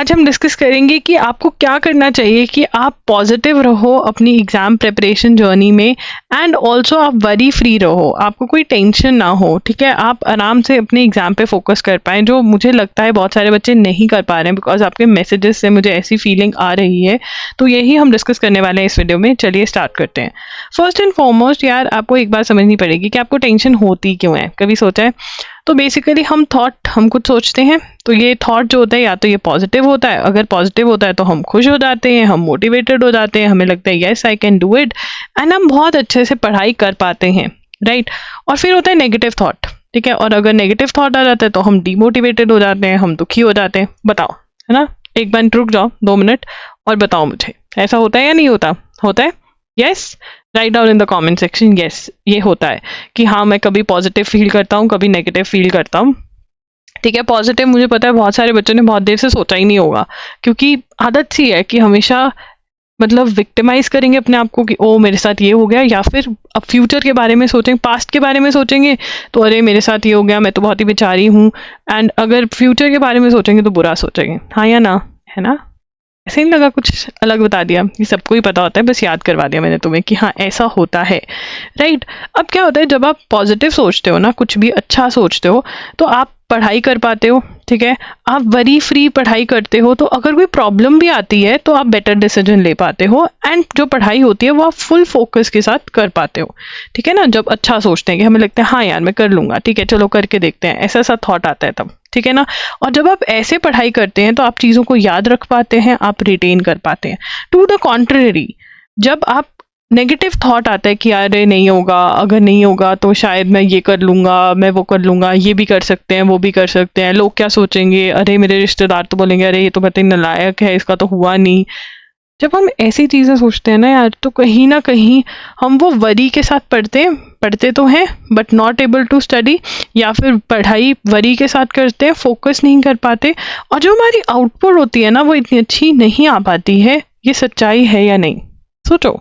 आज हम डिस्कस करेंगे कि आपको क्या करना चाहिए कि आप पॉजिटिव रहो अपनी एग्ज़ाम प्रिपरेशन जर्नी में, एंड ऑल्सो आप वरी फ्री रहो, आपको कोई टेंशन ना हो, ठीक है। आप आराम से अपने एग्ज़ाम पे फोकस कर पाएँ, जो मुझे लगता है बहुत सारे बच्चे नहीं कर पा रहे हैं, बिकॉज आपके मैसेजेस से मुझे ऐसी फीलिंग आ रही है। तो यही हम डिस्कस करने वाले हैं इस वीडियो में। चलिए स्टार्ट करते हैं। फर्स्ट एंड फॉरमोस्ट यार, आपको एक बात समझनी पड़ेगी कि आपको टेंशन होती क्यों है। कभी सोचा है? तो बेसिकली हम कुछ सोचते हैं, तो ये थॉट जो होता है या तो ये पॉजिटिव होता है। अगर पॉजिटिव होता है तो हम खुश हो जाते हैं, हम मोटिवेटेड हो जाते हैं, हमें लगता है yes I can do it, and हम बहुत अच्छे से पढ़ाई कर पाते हैं, राइट। और फिर होता है नेगेटिव थॉट, ठीक है। और अगर नेगेटिव थॉट आ जाता है तो हम डीमोटिवेटेड हो जाते हैं, हम दुखी हो जाते हैं। बताओ, है ना। एक बार रुक जाओ 2 मिनट और बताओ मुझे, ऐसा होता है या नहीं होता? होता है? Yes, write down in the comment section yes, ये होता है कि हाँ मैं कभी पॉजिटिव फील करता हूँ, कभी नेगेटिव फील करता हूँ, ठीक है। पॉजिटिव मुझे पता है बहुत सारे बच्चों ने बहुत देर से सोचा ही नहीं होगा, क्योंकि आदत सी है कि हमेशा मतलब विक्टिमाइज करेंगे अपने आप को कि ओ मेरे साथ ये हो गया, या फिर अब फ्यूचर के बारे में सोचेंगे, पास्ट के बारे में सोचेंगे तो अरे मेरे साथ ये हो गया, मैं तो बहुत ही बेचारी हूँ। एंड अगर फ्यूचर के बारे में सोचेंगे तो बुरा सोचेंगे, हाँ या ना, है ना। ऐसे नहीं लगा, कुछ अलग बता दिया? ये सबको ही पता होता है, बस याद करवा दिया मैंने तुम्हें कि हाँ ऐसा होता है, राइट। अब क्या होता है, जब आप पॉजिटिव सोचते हो ना, कुछ भी अच्छा सोचते हो, तो आप पढ़ाई कर पाते हो, ठीक है। आप वरी फ्री पढ़ाई करते हो, तो अगर कोई प्रॉब्लम भी आती है तो आप बेटर डिसीजन ले पाते हो, एंड जो पढ़ाई होती है वो आप फुल फोकस के साथ कर पाते हो, ठीक है ना। जब अच्छा सोचते हैं कि हमें लगता है हाँ यार मैं कर लूंगा, ठीक है चलो करके देखते हैं, ऐसा सा थॉट आता है तब, ठीक है ना। और जब आप ऐसे पढ़ाई करते हैं तो आप चीज़ों को याद रख पाते हैं, आप रिटेन कर पाते हैं। टू द कॉन्ट्ररी, जब आप नेगेटिव थॉट आता है कि अरे नहीं होगा, अगर नहीं होगा तो शायद मैं ये कर लूँगा, मैं वो कर लूँगा, ये भी कर सकते हैं, वो भी कर सकते हैं, लोग क्या सोचेंगे, अरे मेरे रिश्तेदार तो बोलेंगे अरे ये तो पता ही नालायक है, इसका तो हुआ नहीं। जब हम ऐसी चीज़ें सोचते हैं ना यार, तो कहीं ना कहीं हम वो वरी के साथ पढ़ते तो हैं but not able to study, या फिर पढ़ाई वरी के साथ करते हैं, फोकस नहीं कर पाते, और जो हमारी आउटपुट होती है ना वो इतनी अच्छी नहीं आ पाती है। ये सच्चाई है या नहीं? सोचो,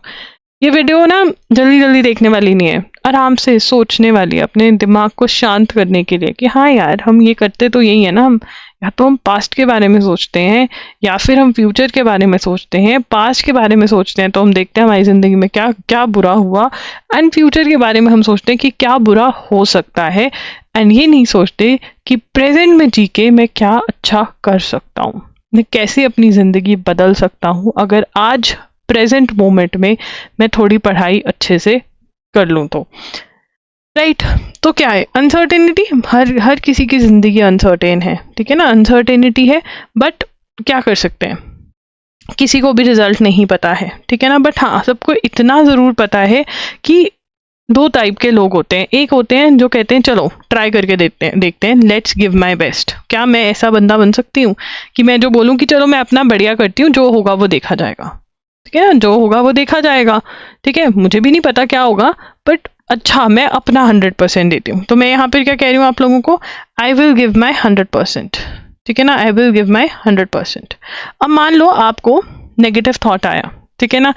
ये वीडियो ना जल्दी जल्दी देखने वाली नहीं है, आराम से सोचने वाली है, अपने दिमाग को शांत करने के लिए कि हाँ यार हम ये करते तो यही है ना। हम या तो हम पास्ट के बारे में सोचते हैं, या फिर हम फ्यूचर के बारे में सोचते हैं। पास्ट के बारे में सोचते हैं तो हम देखते हैं हमारी ज़िंदगी में क्या क्या बुरा हुआ, एंड फ्यूचर के बारे में हम सोचते हैं कि क्या बुरा हो सकता है, एंड ये नहीं सोचते कि प्रेजेंट में जी के मैं क्या अच्छा कर सकता हूँ, मैं कैसे अपनी ज़िंदगी बदल सकता हूँ अगर आज प्रेजेंट मोमेंट में मैं थोड़ी पढ़ाई अच्छे से कर लूँ तो, राइट। तो क्या है अनसर्टेनिटी, हर किसी की ज़िंदगी अनसर्टेन है, ठीक है ना, अनसर्टेनिटी है। बट क्या कर सकते हैं, किसी को भी रिजल्ट नहीं पता है, ठीक है ना। बट हाँ सबको इतना ज़रूर पता है कि 2 टाइप के लोग होते हैं। एक होते हैं जो कहते हैं चलो ट्राई करके देखते हैं, लेट्स गिव माई बेस्ट। क्या मैं ऐसा बंदा बन सकती हूँ कि मैं जो बोलूँ कि चलो मैं अपना बढ़िया करती हूँ, जो होगा वो देखा जाएगा, ठीक है ना, जो होगा वो देखा जाएगा, ठीक है। मुझे भी नहीं पता क्या होगा, बट अच्छा मैं अपना 100% देती हूँ। तो मैं यहाँ पर क्या कह रही हूँ आप लोगों को, आई विल गिव माई 100%, ठीक है ना, आई विल गिव माई 100%। अब मान लो आपको नेगेटिव थॉट आया, ठीक है ना।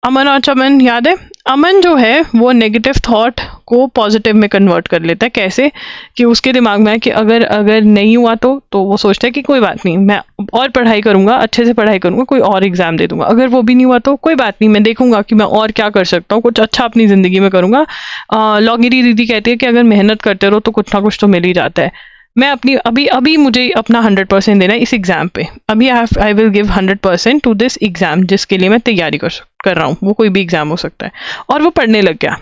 अमन और चमन याद है, अमन जो है वो नेगेटिव थॉट को पॉजिटिव में कन्वर्ट कर लेता है। कैसे? कि उसके दिमाग में है कि अगर नहीं हुआ तो वो सोचता है कि कोई बात नहीं, मैं और पढ़ाई करूंगा, अच्छे से पढ़ाई करूंगा, कोई और एग्जाम दे दूंगा। अगर वो भी नहीं हुआ तो कोई बात नहीं, मैं देखूंगा कि मैं और क्या कर सकता हूँ, कुछ अच्छा अपनी ज़िंदगी में करूंगा। लॉगिरी दीदी कहती है कि अगर मेहनत करते रहो तो कुछ ना कुछ तो मिल ही जाता है। मैं अपनी अभी मुझे अपना 100% देना है इस एग्ज़ाम पे। अभी I will give 100% to this exam, जिसके लिए मैं तैयारी कर रहा हूँ। वो कोई भी एग्ज़ाम हो सकता है। और वो पढ़ने लग गया,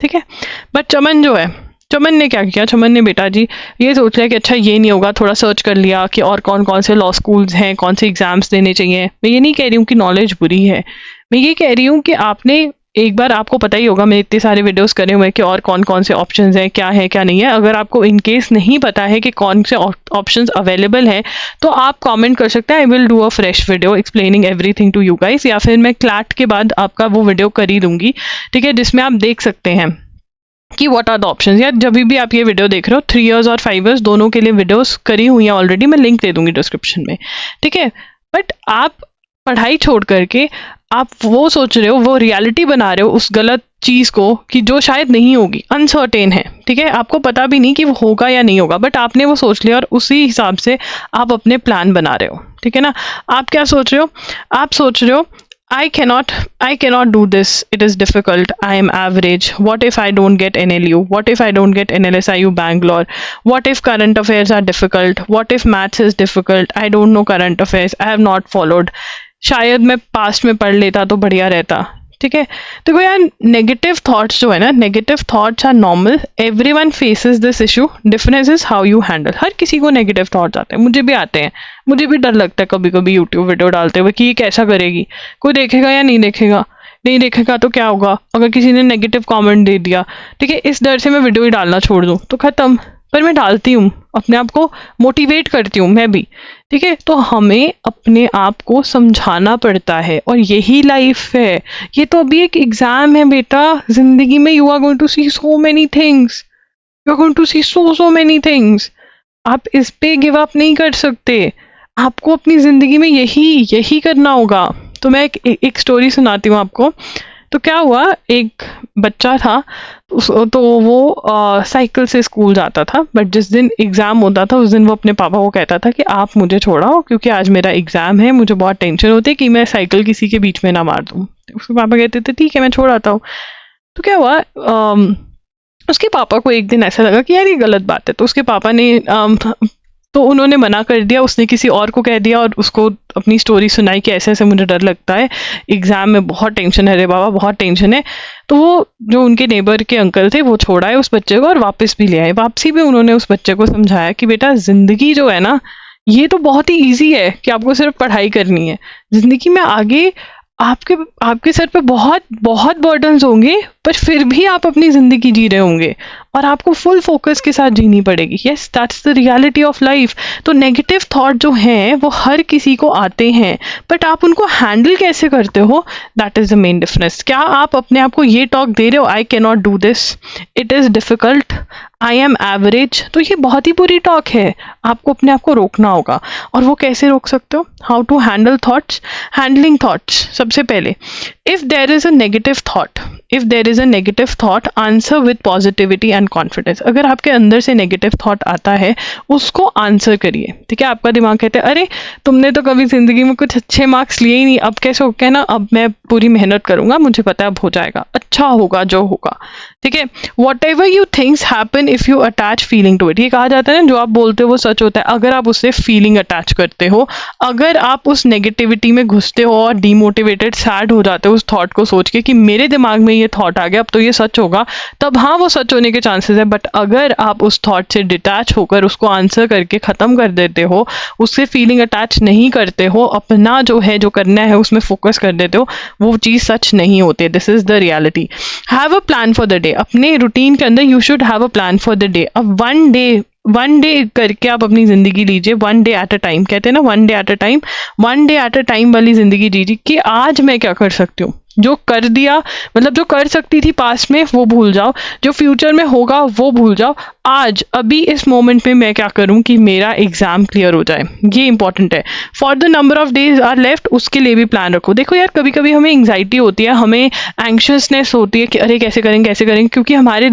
ठीक है। बट चमन जो है, चमन ने क्या किया, चमन ने बेटा जी ये सोच लिया कि अच्छा ये नहीं होगा, थोड़ा सर्च कर लिया कि और कौन कौन से लॉ स्कूल्स हैं, कौन से एग्ज़ाम्स देने चाहिए। मैं ये नहीं कह रही हूँ कि नॉलेज बुरी है, मैं ये कह रही हूँ कि आपने एक बार, आपको पता ही होगा, मैंने इतने सारे वीडियोस करे हुए हैं कि और कौन कौन से ऑप्शंस हैं, क्या है क्या नहीं है। अगर आपको इन केस नहीं पता है कि कौन से ऑप्शंस अवेलेबल हैं, तो आप कमेंट कर सकते हैं। I will do a fresh video explaining everything to you guys, या फिर मैं क्लैट के बाद आपका वो वीडियो कर ही दूंगी, ठीक है, जिसमें आप देख सकते हैं कि व्हाट आर द ऑप्शंस। या जब भी आप ये वीडियो देख रहे हो, 3 इयर्स और 5 इयर्स दोनों के लिए वीडियोस करी हुई हैं ऑलरेडी, मैं लिंक दे दूंगी डिस्क्रिप्शन में, ठीक है। बट आप पढ़ाई छोड़ करके आप वो सोच रहे हो, वो रियलिटी बना रहे हो उस गलत चीज़ को कि जो शायद नहीं होगी, अनसर्टेन है, ठीक है। आपको पता भी नहीं कि वो होगा या नहीं होगा, बट आपने वो सोच लिया और उसी हिसाब से आप अपने प्लान बना रहे हो, ठीक है ना। आप क्या सोच रहे हो, आप सोच रहे हो I cannot do this. It is difficult. I am average. What if I don't get NLU? What if I don't get NLSIU Bangalore? What if current affairs are difficult? What if maths is difficult? I don't know current affairs. I have not followed. शायद मैं past में पढ़ लेता तो बढ़िया रहता। ठीक है, देखो यार, नेगेटिव थॉट्स जो है ना, negative thoughts are normal, everyone faces this issue, difference is how you handle. हर किसी को नेगेटिव थॉट्स आते हैं, मुझे भी आते हैं, मुझे भी डर लगता है कभी कभी यूट्यूब वीडियो डालते हुए कि ये कैसा करेगी, कोई देखेगा या नहीं देखेगा, नहीं देखेगा तो क्या होगा अगर किसी ने नेगेटिव कमेंट दे दिया, ठीक है, इस डर से मैं वीडियो ही डालना छोड़ दूँ तो खत्म। पर मैं डालती हूँ, अपने आप को मोटिवेट करती हूँ मैं भी, ठीक है। तो हमें अपने आप को समझाना पड़ता है और यही लाइफ है। ये तो अभी एक एग्जाम है बेटा, जिंदगी में you are going to see so many things, you are going to see so many things. आप इस पे गिव अप नहीं कर सकते, आपको अपनी जिंदगी में यही करना होगा। तो मैं एक स्टोरी सुनाती हूँ आपको। तो क्या हुआ, एक बच्चा था, तो वो साइकिल से स्कूल जाता था, बट जिस दिन एग्ज़ाम होता था उस दिन वो अपने पापा को कहता था कि आप मुझे छोड़ाओ क्योंकि आज मेरा एग्ज़ाम है, मुझे बहुत टेंशन होती है कि मैं साइकिल किसी के बीच में ना मार दूँ। उसके पापा कहते थे ठीक है मैं छोड़ आता हूँ। तो क्या हुआ, उसके पापा को एक दिन ऐसा लगा कि यार ये गलत बात है, तो उसके पापा ने तो उन्होंने मना कर दिया, उसने किसी और को कह दिया और उसको अपनी स्टोरी सुनाई कि ऐसे ऐसे मुझे डर लगता है, एग्ज़ाम में बहुत टेंशन है रे बाबा, बहुत टेंशन है। तो वो जो उनके नेबर के अंकल थे वो छोड़ आए उस बच्चे को और वापस भी ले आए। वापसी में उन्होंने उस बच्चे को समझाया कि बेटा ज़िंदगी जो है ना, ये तो बहुत ही ईजी है कि आपको सिर्फ पढ़ाई करनी है। ज़िंदगी में आगे आपके सर पे बहुत बहुत बर्डन्स होंगे, पर फिर भी आप अपनी ज़िंदगी जी रहे होंगे और आपको फुल फोकस के साथ जीनी पड़ेगी। Yes, that's the reality of life. तो नेगेटिव थॉट जो हैं वो हर किसी को आते हैं, बट आप उनको हैंडल कैसे करते हो, that is the main difference. क्या आप अपने आप को ये टॉक दे रहे हो, I can not do this, it is difficult, I am average, तो ये बहुत ही बुरी टॉक है। आपको अपने आप को रोकना होगा। और वो कैसे रोक सकते हो, how to handle thoughts, handling thoughts. सबसे पहले, if there is a negative thought answer with positivity and confidence. अगर आपके अंदर से नेगेटिव थॉट आता है उसको आंसर करिए, ठीक है। आपका दिमाग कहता है अरे तुमने तो कभी जिंदगी में कुछ अच्छे मार्क्स लिए ही नहीं, अब कैसे हो गया ना, अब मैं पूरी मेहनत करूंगा, मुझे पता है अब हो जाएगा, अच्छा होगा जो होगा, ठीक है। Whatever you thinks happen if you attach feeling to it. ये कहा जाता है ना, जो आप बोलते हो वो सच होता है अगर आप उससे फीलिंग अटैच करते हो। अगर आप उस नेगेटिविटी में घुसते हो और डीमोटिवेटेड सैड हो जाते हो उस थॉट को सोच के कि मेरे दिमाग में ये थॉट आ गया अब तो ये सच होगा, तब हाँ वो सच होने के चांसेस है। बट अगर आप उस थॉट से डिटैच होकर उसको आंसर करके ख़त्म कर देते हो, उससे फीलिंग अटैच नहीं करते हो, अपना जो है जो करना है उसमें फोकस कर देते हो, वो चीज़ सच नहीं होती। This is the reality. Have a plan for the day. अपने रूटीन के अंदर you should have a plan for the day. अब वन डे करके आप अपनी ज़िंदगी लीजिए, one day at a time, कहते हैं ना one day at a time वाली ज़िंदगी जीजिए कि आज मैं क्या कर सकती हूँ। जो कर दिया, मतलब जो कर सकती थी पास्ट में वो भूल जाओ, जो फ्यूचर में होगा वो भूल जाओ। आज अभी इस मोमेंट में मैं क्या करूं कि मेरा एग्जाम क्लियर हो जाए, ये इंपॉर्टेंट है। For the number of days are left, उसके लिए भी प्लान रखो। देखो यार, कभी कभी हमें एंग्जाइटी होती है, हमें एंग्शियसनेस होती है कि अरे कैसे करेंगे, क्योंकि हमारा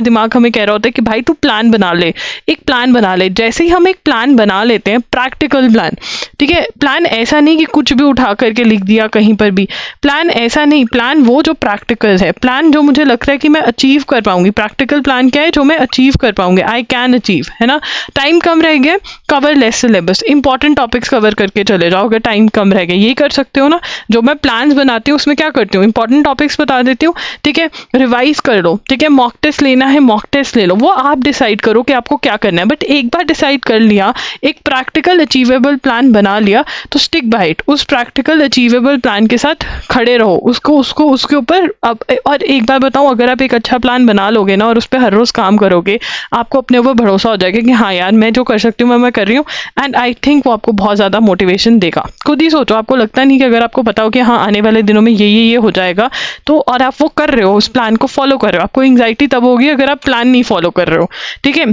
दिमाग हमें कह रहा होता है कि भाई तू प्लान बना ले, एक प्लान बना ले। जैसे ही हम एक प्लान बना लेते हैं, प्रैक्टिकल प्लान, ठीक है, प्लान ऐसा नहीं कि कुछ भी उठा करके लिख दिया कहीं पर भी, प्लान ऐसा नहीं, प्लान वो जो प्रैक्टिकल है, प्लान जो मुझे लगता है कि मैं अचीव कर पाऊंगी। प्रैक्टिकल प्लान क्या है, जो मैं अचीव कर पाऊंगी, आई कैन अचीव, है ना। टाइम कम रह गया, cover less syllabus, important topics cover करके चले जाओ। अगर टाइम कम रह गया, ये कर सकते हो ना। जो मैं प्लान्स बनाती हूँ उसमें क्या करती हूँ, इंपॉर्टेंट टॉपिक्स बता देती हूँ, ठीक है, रिवाइज कर लो, ठीक है, मॉक टेस्ट लेना है मॉक टेस्ट ले लो, वो आप डिसाइड करो कि आपको क्या करना है। बट एक बार डिसाइड कर लिया, एक प्रैक्टिकल अचीवेबल प्लान बना लिया, तो स्टिक बाय इट। उस प्रैक्टिकल अचीवेबल प्लान के साथ खड़े रहो, उसके ऊपर। अब और एक बार बताऊं, अगर आप एक अच्छा प्लान बना लोगे ना और उस पर हर रोज काम करोगे, आपको अपने ऊपर भरोसा हो जाएगा कि हाँ यार मैं जो कर सकती हूँ मैं कर रही हूँ। एंड आई थिंक वो आपको बहुत ज्यादा मोटिवेशन देगा। खुद ही सोचो, आपको लगता नहीं कि अगर आपको पता हो कि हाँ आने वाले दिनों में ये हो जाएगा, तो और आप वो कर रहे हो, उस प्लान को फॉलो कर रहे हो, आपको एंग्जाइटी तब होगी अगर आप प्लान नहीं फॉलो कर रहे हो, ठीक है।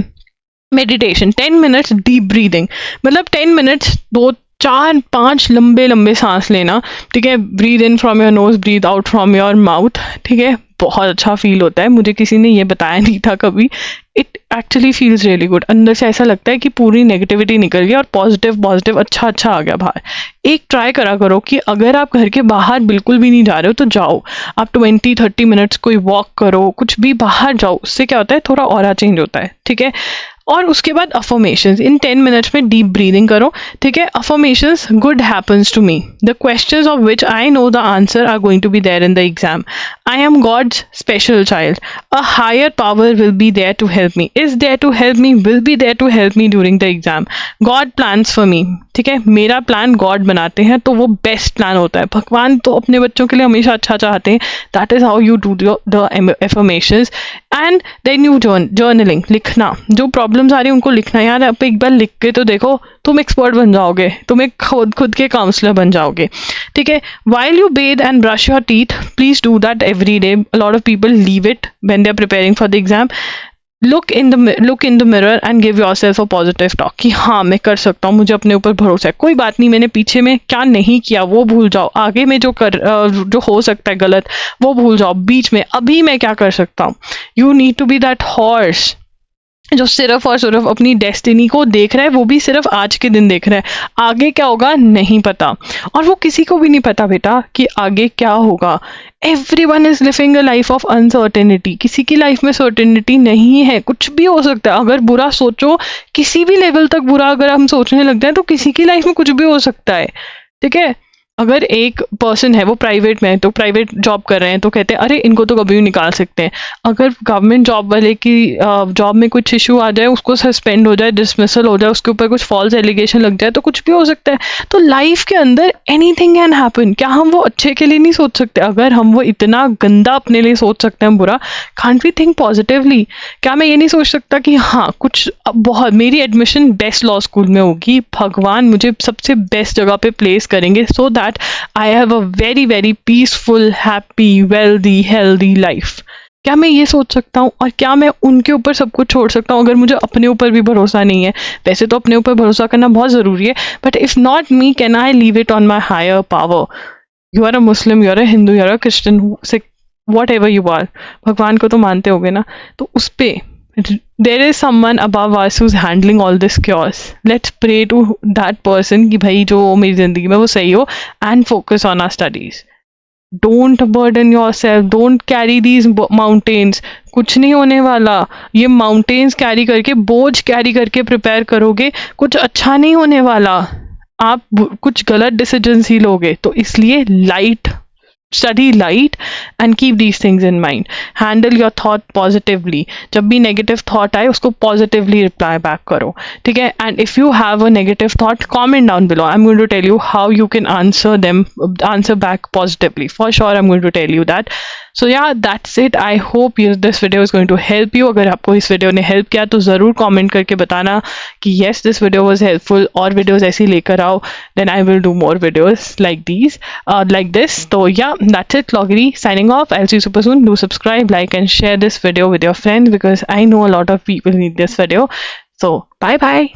मेडिटेशन, 10 मिनट्स डीप ब्रीदिंग, मतलब 10 मिनट्स 2-4-5 लंबे सांस लेना, ठीक है। Breathe in from your nose, breathe out from your mouth, ठीक है। बहुत अच्छा फील होता है, मुझे किसी ने ये बताया नहीं था कभी। Actually feels really good. अंदर से ऐसा लगता है कि पूरी नेगेटिविटी निकल गई और पॉजिटिव अच्छा आ गया बाहर। एक ट्राई करा करो कि अगर आप घर के बाहर बिल्कुल भी नहीं जा रहे हो तो जाओ, आप 20-30 मिनट्स कोई वॉक करो, कुछ भी बाहर जाओ। उससे क्या होता है, थोड़ा ऑरा चेंज होता है, ठीक है। और उसके बाद अफर्मेशंस इन 10 मिनट्स में डीप ब्रीदिंग करो, ठीक है। Affirmations, good happens to me, the questions of which I know the answer are going to be there in the exam, I am God's special child, a higher power will be there to help me, is there to help me, will be there to help me during the exam, God plans for me, ठीक है। मेरा plan God बनाते हैं तो वो best plan होता है। भगवान तो अपने बच्चों के लिए हमेशा अच्छा चाहते हैं। That is how you do the affirmations. And then you journaling, लिखना, जो प्रॉब्लम्स आ रही है उनको लिखना। यार आप एक बार लिख के तो देखो, तुम एक्सपर्ट बन जाओगे, तुम एक खुद के काउंसलर बन जाओगे, ठीक है। While you bathe and brush your teeth, please do that every day. A lot of people leave it when they are preparing for the exam. Look in the mirror and give yourself a positive talk कि हाँ मैं कर सकता हूँ, मुझे अपने ऊपर भरोसा है, कोई बात नहीं, मैंने पीछे में क्या नहीं किया वो भूल जाओ, आगे में जो हो सकता है गलत वो भूल जाओ, बीच में अभी मैं क्या कर सकता हूँ। You need to be that horse जो सिर्फ और सिर्फ अपनी डेस्टिनी को देख रहा है, वो भी सिर्फ आज के दिन देख रहा है, आगे क्या होगा नहीं पता। और वो किसी को भी नहीं पता बेटा कि आगे क्या होगा। Everyone is living a life of uncertainty. किसी की लाइफ में सर्टेनिटी नहीं है, कुछ भी हो सकता है। अगर बुरा सोचो, किसी भी लेवल तक बुरा अगर हम सोचने लगते हैं तो किसी की लाइफ में कुछ भी हो सकता है, ठीक है। अगर एक पर्सन है वो प्राइवेट में है, तो प्राइवेट जॉब कर रहे हैं तो कहते हैं अरे इनको तो कभी भी निकाल सकते हैं। अगर गवर्नमेंट जॉब वाले की जॉब में कुछ इशू आ जाए, उसको सस्पेंड हो जाए, डिसमिसल हो जाए, उसके ऊपर कुछ फॉल्स एलिगेशन लग जाए, तो कुछ भी हो सकता है। तो लाइफ के अंदर एनीथिंग कैन हैपन। क्या हम वो अच्छे के लिए नहीं सोच सकते? अगर हम वो इतना गंदा अपने लिए सोच सकते हैं बुरा, कांट वी थिंक पॉजिटिवली? क्या मैं ये नहीं सोच सकता कि हाँ कुछ बहुत, मेरी एडमिशन बेस्ट लॉ स्कूल में होगी, भगवान मुझे सबसे बेस्ट जगह पे प्लेस करेंगे so that I have a very very peaceful, happy, wealthy, healthy life। क्या मैं ये सोच सकता हूँ? और क्या मैं उनके ऊपर सब कुछ छोड़ सकता हूँ अगर मुझे अपने ऊपर भी भरोसा नहीं है? वैसे तो अपने ऊपर भरोसा करना बहुत ज़रूरी है, but if not me, can I leave it on my higher power? You are a Muslim, you are a Hindu, you are a Christian, whatever you are, भगवान को तो मानते होगे ना, तो उस पर there is someone above us who's handling all this chaos. Let's pray to that person कि भाई जो मेरी ज़िंदगी में वो सही हो, and focus on our studies. Don't burden yourself, don't carry these mountains. कुछ नहीं होने वाला। ये माउंटेन्स कैरी करके, बोझ कैरी करके प्रिपेयर करोगे, कुछ अच्छा नहीं होने वाला। आप कुछ गलत डिसीजंस ही लोगे। तो इसलिए study light and keep these things in mind. Handle your thought positively. जब भी negative thought आए उसको positively reply back करो, ठीक है। And if you have a negative thought, comment down below. I'm going to tell you how you can answer back positively. For sure, I'm going to tell you that. So yeah, that's it. I hope this video is going to help you. अगर आपको इस video ने help किया तो ज़रूर comment करके बताना कि yes, this video was helpful, और वीडियोज़ ऐसी लेकर आओ, then I will do more videos like these, like this. So yeah, that's it. Loggery signing off. I'll see you super soon. Do subscribe, like and share this video with your friends because I know a lot of people need this video. So bye bye.